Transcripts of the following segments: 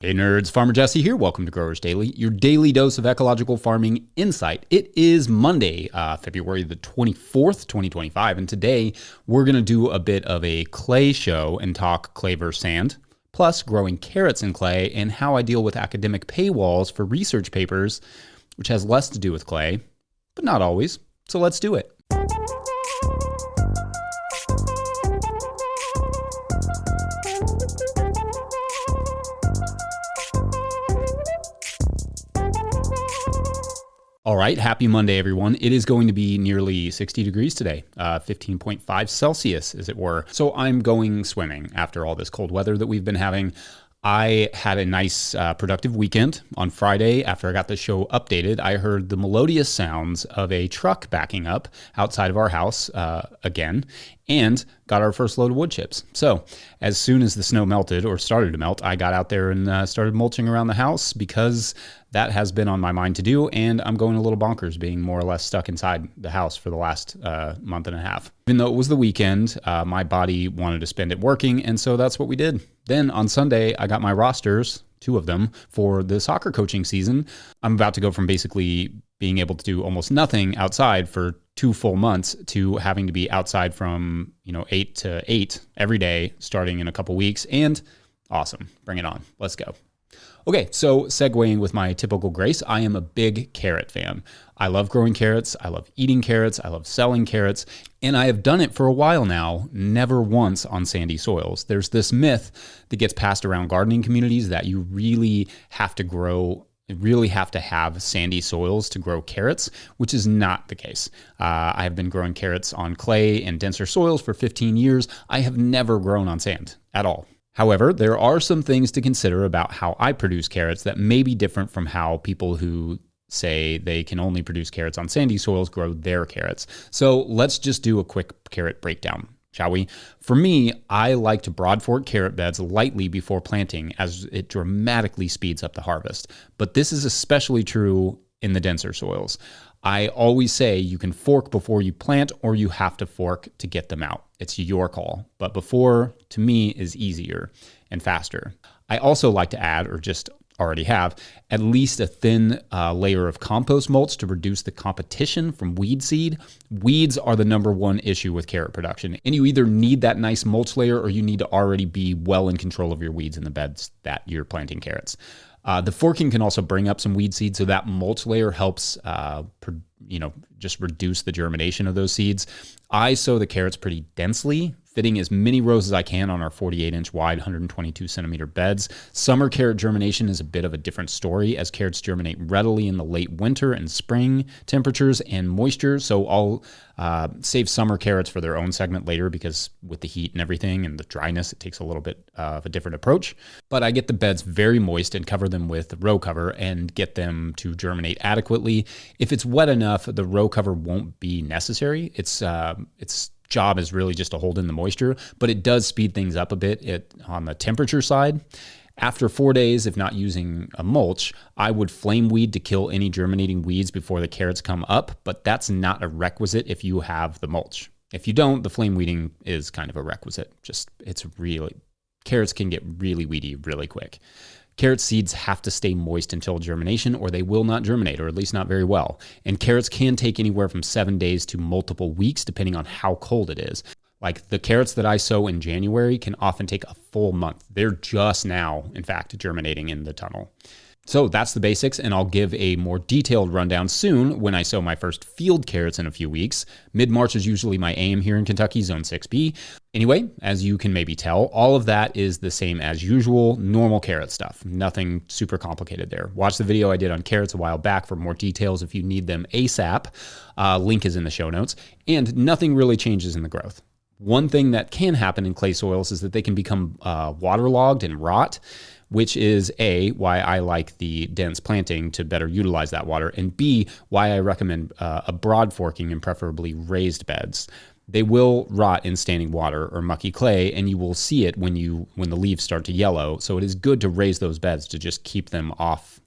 Hey nerds, Farmer Jesse here. Welcome to Growers Daily, your daily dose of ecological farming insight. It is Monday, February the 24th, 2025, and today we're going to do a bit of a clay show and talk clay versus sand, plus growing carrots in clay and how I deal with academic paywalls for research papers, which has less to do with clay, but not always. So let's do it. All right, happy Monday, everyone. It is going to be nearly 60 degrees today, 15.5 Celsius, as it were. So I'm going swimming after all this cold weather that we've been having. I had a nice, productive weekend. On Friday, after I got the show updated, I heard the melodious sounds of a truck backing up outside of our house again, and got our first load of wood chips. So as soon as the snow melted or started to melt, I got out there and started mulching around the house because that has been on my mind to do, and I'm going a little bonkers being more or less stuck inside the house for the last month and a half. Even though it was the weekend, my body wanted to spend it working, and so that's what we did. Then on Sunday, I got my rosters, 2 of them, for the soccer coaching season. I'm about to go from basically being able to do almost nothing outside for 2 full months to having to be outside from 8 to 8 every day starting in a couple weeks, and awesome. Bring it on. Let's go. Okay, so segueing with my typical grace, I am a big carrot fan. I love growing carrots, I love eating carrots, I love selling carrots, and I have done it for a while now, never once on sandy soils. There's this myth that gets passed around gardening communities that you really have to have sandy soils to grow carrots, which is not the case. I have been growing carrots on clay and denser soils for 15 years. I have never grown on sand at all. However, there are some things to consider about how I produce carrots that may be different from how people who say they can only produce carrots on sandy soils grow their carrots. So let's just do a quick carrot breakdown, shall we? For me, I like to broad fork carrot beds lightly before planting as it dramatically speeds up the harvest. But this is especially true in the denser soils. I always say you can fork before you plant, or you have to fork to get them out. It's your call, but before, to me, is easier and faster. I also like to add, or just already have, at least a thin layer of compost mulch to reduce the competition from weed seed. Weeds are the #1 issue with carrot production, and you either need that nice mulch layer or you need to already be well in control of your weeds in the beds that you're planting carrots. The forking can also bring up some weed seeds, so that mulch layer helps, just reduce the germination of those seeds. I sow the carrots pretty densely, fitting as many rows as I can on our 48-inch wide, 122-centimeter beds. Summer carrot germination is a bit of a different story, as carrots germinate readily in the late winter and spring temperatures and moisture. So I'll save summer carrots for their own segment later, because with the heat and everything and the dryness, it takes a little bit of a different approach. But I get the beds very moist and cover them with row cover and get them to germinate adequately. If it's wet enough, the row cover won't be necessary. Its job is really just to hold in the moisture, but it does speed things up a bit on the temperature side. After 4 days, if not using a mulch, I would flame weed to kill any germinating weeds before the carrots come up, but that's not a requisite if you have the mulch. If you don't, the flame weeding is kind of a requisite. Carrots can get really weedy really quick. Carrot seeds have to stay moist until germination, or they will not germinate, or at least not very well. And carrots can take anywhere from 7 days to multiple weeks, depending on how cold it is. Like the carrots that I sow in January can often take a full month. They're just now, in fact, germinating in the tunnel. So that's the basics, and I'll give a more detailed rundown soon when I sow my first field carrots in a few weeks. Mid-March is usually my aim here in Kentucky, Zone 6B. Anyway, as you can maybe tell, all of that is the same as usual, normal carrot stuff. Nothing super complicated there. Watch the video I did on carrots a while back for more details if you need them ASAP. Link is in the show notes. And nothing really changes in the growth. One thing that can happen in clay soils is that they can become waterlogged and rot, which is A, why I like the dense planting to better utilize that water, and B, why I recommend a broad forking and preferably raised beds. They will rot in standing water or mucky clay, and you will see it when the leaves start to yellow. So it is good to raise those beds to just keep them off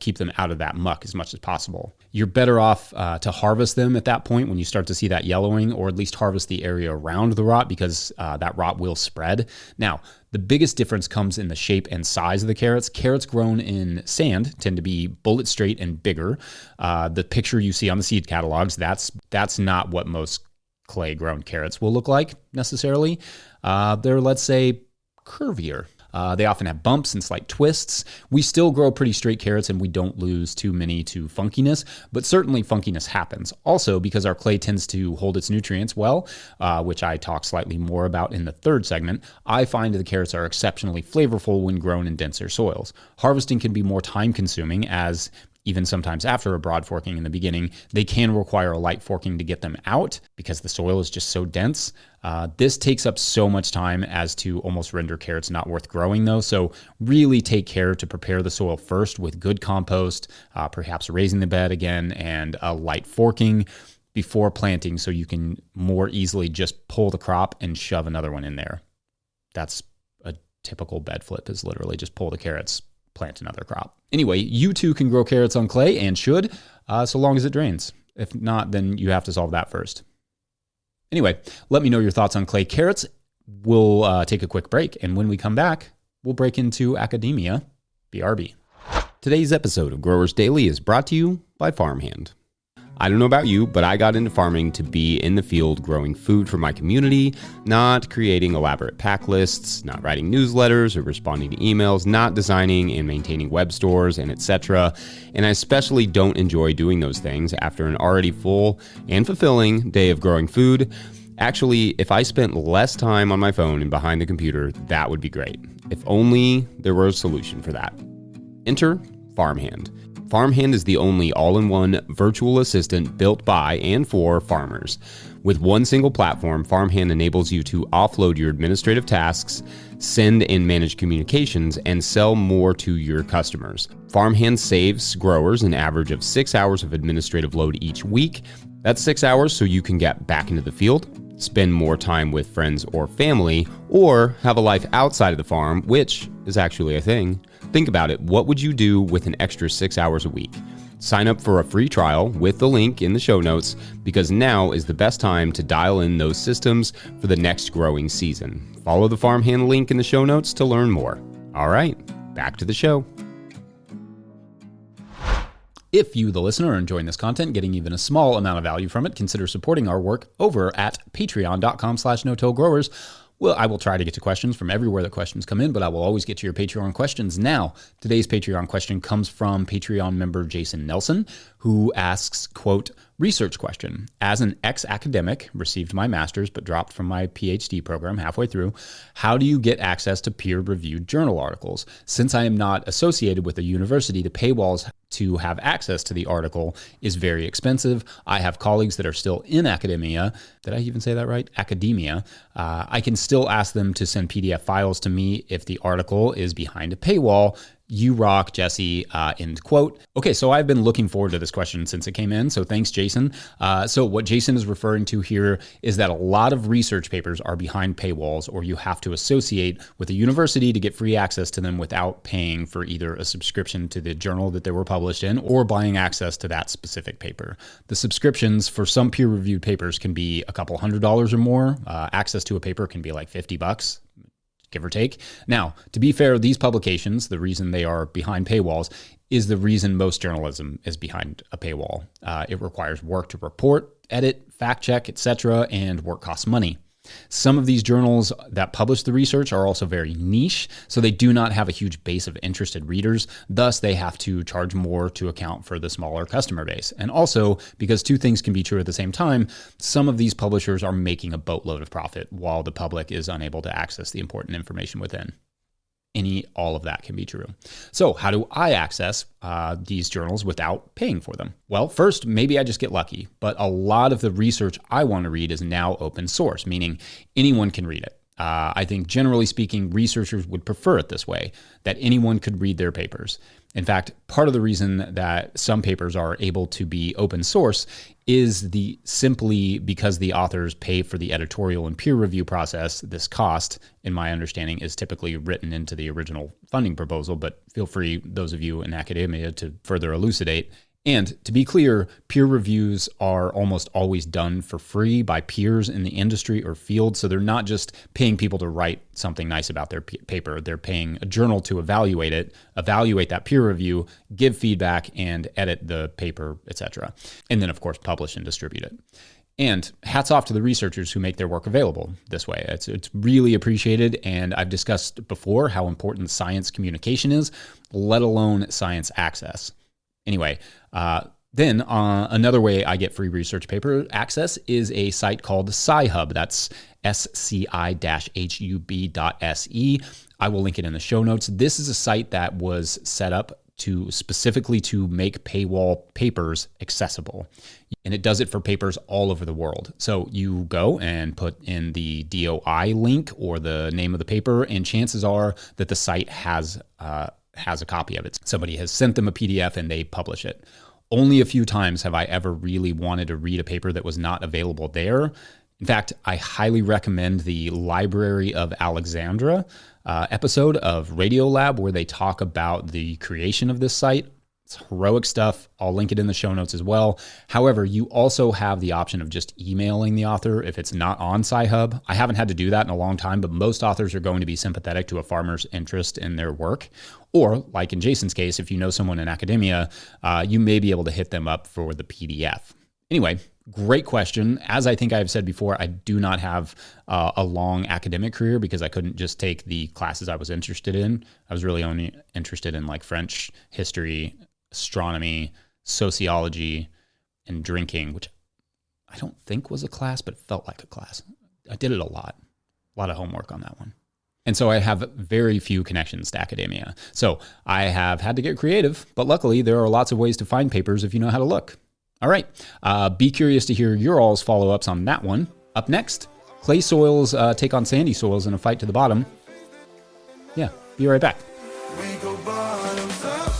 keep them out of that muck as much as possible. You're better off to harvest them at that point when you start to see that yellowing, or at least harvest the area around the rot, because that rot will spread. Now, the biggest difference comes in the shape and size of the carrots. Carrots grown in sand tend to be bullet straight and bigger. The picture you see on the seed catalogs, that's not what most clay-grown carrots will look like necessarily. They're, let's say, curvier. They often have bumps and slight twists. We still grow pretty straight carrots and we don't lose too many to funkiness, but certainly funkiness happens. Also, because our clay tends to hold its nutrients well, which I talk slightly more about in the third segment, I find the carrots are exceptionally flavorful when grown in denser soils. Harvesting can be more time consuming, as even sometimes after a broad forking in the beginning, they can require a light forking to get them out because the soil is just so dense. This takes up so much time as to almost render carrots not worth growing though. So really take care to prepare the soil first with good compost, perhaps raising the bed again, and a light forking before planting so you can more easily just pull the crop and shove another one in there. That's a typical bed flip, is literally just pull the carrots, plant another crop. Anyway, you too can grow carrots on clay, and should, so long as it drains. If not, then you have to solve that first. Anyway, let me know your thoughts on clay carrots. We'll take a quick break, and when we come back, we'll break into academia. BRB. Today's episode of Growers Daily is brought to you by Farmhand. I don't know about you, but I got into farming to be in the field growing food for my community, not creating elaborate pack lists, not writing newsletters or responding to emails, not designing and maintaining web stores, and etc. And I especially don't enjoy doing those things after an already full and fulfilling day of growing food. Actually, if I spent less time on my phone and behind the computer, that would be great. If only there were a solution for that. Enter Farmhand. Farmhand is the only all-in-one virtual assistant built by and for farmers. With one single platform, Farmhand enables you to offload your administrative tasks, send and manage communications, and sell more to your customers. Farmhand saves growers an average of 6 hours of administrative load each week. That's 6 hours so you can get back into the field, spend more time with friends or family, or have a life outside of the farm, which is actually a thing. Think about it. What would you do with an extra 6 hours a week? Sign up for a free trial with the link in the show notes, because now is the best time to dial in those systems for the next growing season. Follow the Farmhand link in the show notes to learn more. All right, back to the show. If you, the listener, are enjoying this content, getting even a small amount of value from it, consider supporting our work over at patreon.com/no-till-growers. Well, I will try to get to questions from everywhere that questions come in, but I will always get to your Patreon questions. Now, today's Patreon question comes from Patreon member Jason Nelson, who asks, quote, research question. As an ex-academic, received my master's but dropped from my PhD program halfway through, how do you get access to peer-reviewed journal articles? Since I am not associated with a university, the paywalls to have access to the article is very expensive. I have colleagues that are still in academia. Did I even say that right? Academia. I can still ask them to send PDF files to me if the article is behind a paywall. You rock, Jesse, end quote. Okay, so I've been looking forward to this question since it came in, so thanks, Jason. So what Jason is referring to here is that a lot of research papers are behind paywalls, or you have to associate with a university to get free access to them without paying for either a subscription to the journal that they were published in or buying access to that specific paper. The subscriptions for some peer-reviewed papers can be a couple $100s or more. Access to a paper can be like $50. Give or take. Now, to be fair, these publications, the reason they are behind paywalls is the reason most journalism is behind a paywall. It requires work to report, edit, fact check, etc., and work costs money. Some of these journals that publish the research are also very niche, so they do not have a huge base of interested readers. Thus, they have to charge more to account for the smaller customer base. And also, because two things can be true at the same time, some of these publishers are making a boatload of profit while the public is unable to access the important information within. All of that can be true. So how do I access these journals without paying for them? Well, first, maybe I just get lucky, but a lot of the research I want to read is now open source, meaning anyone can read it. I think generally speaking, researchers would prefer it this way, that anyone could read their papers. In fact, part of the reason that some papers are able to be open source is simply because the authors pay for the editorial and peer review process. This cost, in my understanding, is typically written into the original funding proposal, but feel free, those of you in academia, to further elucidate. And to be clear, peer reviews are almost always done for free by peers in the industry or field. So they're not just paying people to write something nice about their paper. They're paying a journal to evaluate it, evaluate that peer review, give feedback, and edit the paper, etc. And then, of course, publish and distribute it. And hats off to the researchers who make their work available this way. It's really appreciated. And I've discussed before how important science communication is, let alone science access. Anyway, then another way I get free research paper access is a site called Sci-Hub. That's sci-hub.se. I will link it in the show notes. This is a site that was set up specifically to make paywall papers accessible. And it does it for papers all over the world. So you go and put in the DOI link or the name of the paper, and chances are that the site has a copy of it. Somebody has sent them a PDF and they publish it. Only a few times have I ever really wanted to read a paper that was not available there. In fact, I highly recommend the Library of Alexandria episode of Radiolab, where they talk about the creation of this site. It's heroic stuff. I'll link it in the show notes as well. However, you also have the option of just emailing the author if it's not on Sci-Hub. I haven't had to do that in a long time, but most authors are going to be sympathetic to a farmer's interest in their work. Or, like in Jason's case, if you know someone in academia, you may be able to hit them up for the PDF. Anyway, great question. As I think I've said before, I do not have a long academic career because I couldn't just take the classes I was interested in. I was really only interested in like French, history, astronomy, sociology, and drinking, which I don't think was a class, but felt like a class. I did it a lot of homework on that one. And so I have very few connections to academia. So I have had to get creative, but luckily there are lots of ways to find papers if you know how to look. All right, be curious to hear your all's follow-ups on that one. Up next, clay soils take on sandy soils in a fight to the bottom. Yeah, be right back. We go bottoms up.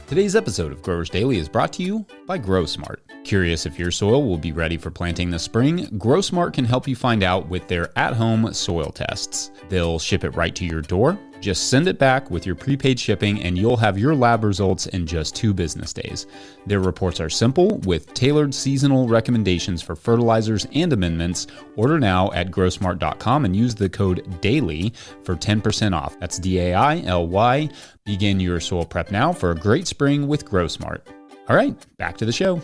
Today's episode of Growers Daily is brought to you by GrowSmart. Curious if your soil will be ready for planting this spring? GrowSmart can help you find out with their at-home soil tests. They'll ship it right to your door. Just send it back with your prepaid shipping and you'll have your lab results in just 2 business days. Their reports are simple with tailored seasonal recommendations for fertilizers and amendments. Order now at growsmart.com and use the code DAILY for 10% off. That's DAILY. Begin your soil prep now for a great spring with GrowSmart. All right, back to the show.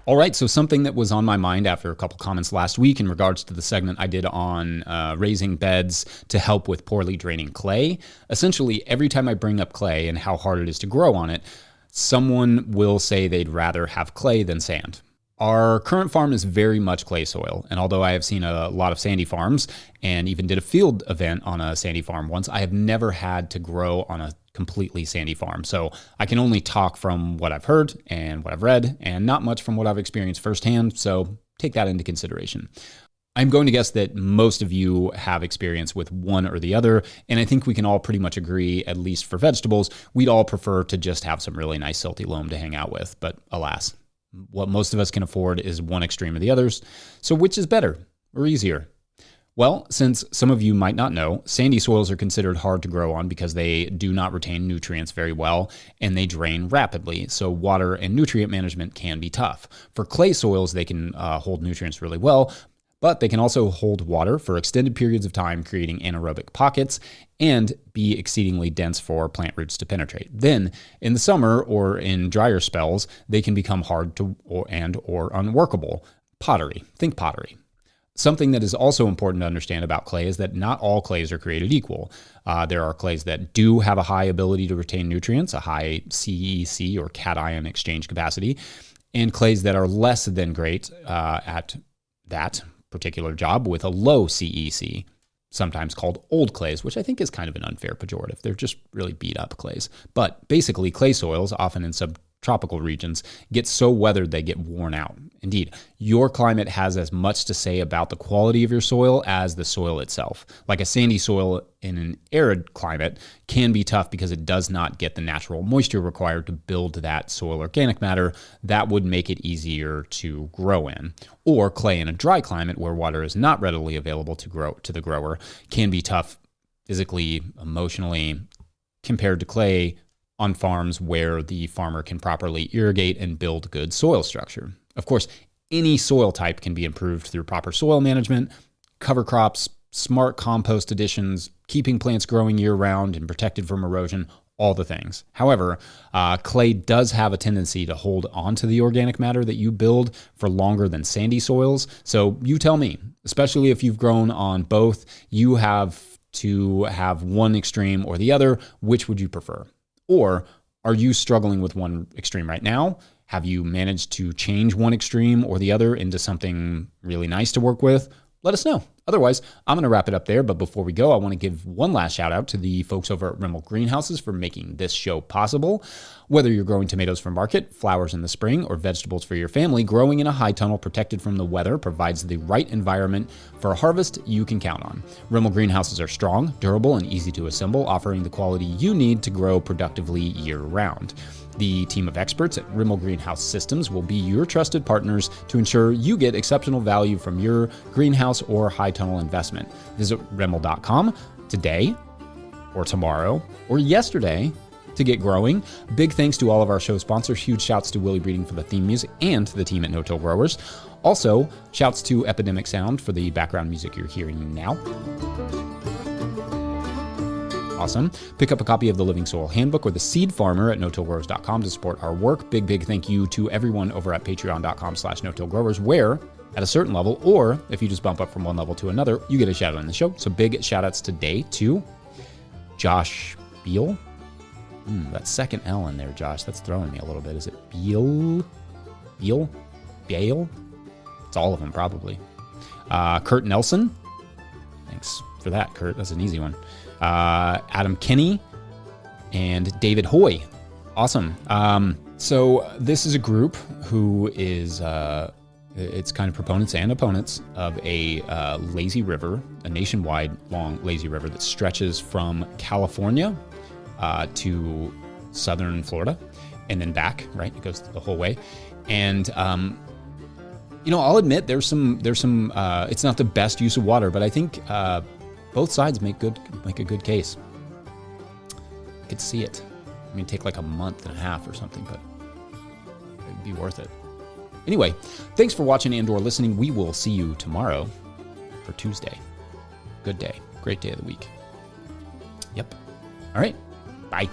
All right, so something that was on my mind after a couple comments last week in regards to the segment I did on raising beds to help with poorly draining clay. Essentially, every time I bring up clay and how hard it is to grow on it, someone will say they'd rather have clay than sand. Our current farm is very much clay soil, and although I have seen a lot of sandy farms and even did a field event on a sandy farm once, I have never had to grow on a completely sandy farm. So I can only talk from what I've heard and what I've read, and not much from what I've experienced firsthand, so take that into consideration. I'm going to guess that most of you have experience with one or the other, and I think we can all pretty much agree, at least for vegetables, we'd all prefer to just have some really nice silty loam to hang out with, but alas. What most of us can afford is one extreme or the others. So which is better or easier? Well, since some of you might not know, sandy soils are considered hard to grow on because they do not retain nutrients very well and they drain rapidly. So water and nutrient management can be tough. For clay soils, they can hold nutrients really well, but they can also hold water for extended periods of time, creating anaerobic pockets and be exceedingly dense for plant roots to penetrate. Then, in the summer or in drier spells, they can become hard to or unworkable. Pottery. Think pottery. Something that is also important to understand about clay is that not all clays are created equal. There are clays that do have a high ability to retain nutrients, a high CEC or cation exchange capacity, and clays that are less than great at that particular job with a low CEC. sometimes called old clays, which I think is kind of an unfair pejorative. They're just really beat up clays. But basically, clay soils, often in subtropical regions, get so weathered they get worn out. Indeed, your climate has as much to say about the quality of your soil as the soil itself. Like a sandy soil in an arid climate can be tough because it does not get the natural moisture required to build that soil organic matter that would make it easier to grow in. Or clay in a dry climate where water is not readily available to the grower can be tough physically, emotionally, compared to clay on farms where the farmer can properly irrigate and build good soil structure. Of course, any soil type can be improved through proper soil management, cover crops, smart compost additions, keeping plants growing year-round and protected from erosion, all the things. However, clay does have a tendency to hold onto the organic matter that you build for longer than sandy soils. So you tell me, especially if you've grown on both, you have to have one extreme or the other. Which would you prefer? Or are you struggling with one extreme right now? Have you managed to change one extreme or the other into something really nice to work with? Let us know. Otherwise, I'm going to wrap it up there. But before we go, I want to give one last shout out to the folks over at Rimmel Greenhouses for making this show possible. Whether you're growing tomatoes for market, flowers in the spring, or vegetables for your family, growing in a high tunnel protected from the weather provides the right environment for a harvest you can count on. Rimmel Greenhouses are strong, durable, and easy to assemble, offering the quality you need to grow productively year-round. The team of experts at Rimmel Greenhouse Systems will be your trusted partners to ensure you get exceptional value from your greenhouse or high tunnel investment. Visit Rimmel.com today or tomorrow or yesterday to get growing. Big thanks to all of our show sponsors. Huge shouts to Willie Breeding for the theme music and to the team at No-Till Growers. Also, shouts to Epidemic Sound for the background music you're hearing now. Awesome. Pick up a copy of the Living Soil Handbook or the Seed Farmer at no-tillgrowers.com to support our work. Big thank you to everyone over at patreon.com/no-tillgrowers, where at a certain level, or if you just bump up from one level to another, you get a shout out in the show. So big shout outs today to Josh Beal. That second L in there, Josh, that's throwing me a little bit. Is it Beal? It's all of them, probably. Kurt Nelson. Thanks for that, Kurt. That's an easy one. Adam Kinney, and David Hoy. Awesome. So this is a group who is, it's kind of proponents and opponents of a lazy river, a nationwide long lazy river that stretches from California to southern Florida and then back, right? It goes the whole way. And, I'll admit there's some, it's not the best use of water, but I think, both sides make a good case. I could see it. I mean, take like a month and a half or something, but it'd be worth it. Anyway, thanks for watching and/or listening. We will see you tomorrow for Tuesday. Good day. Great day of the week. Yep. All right. Bye.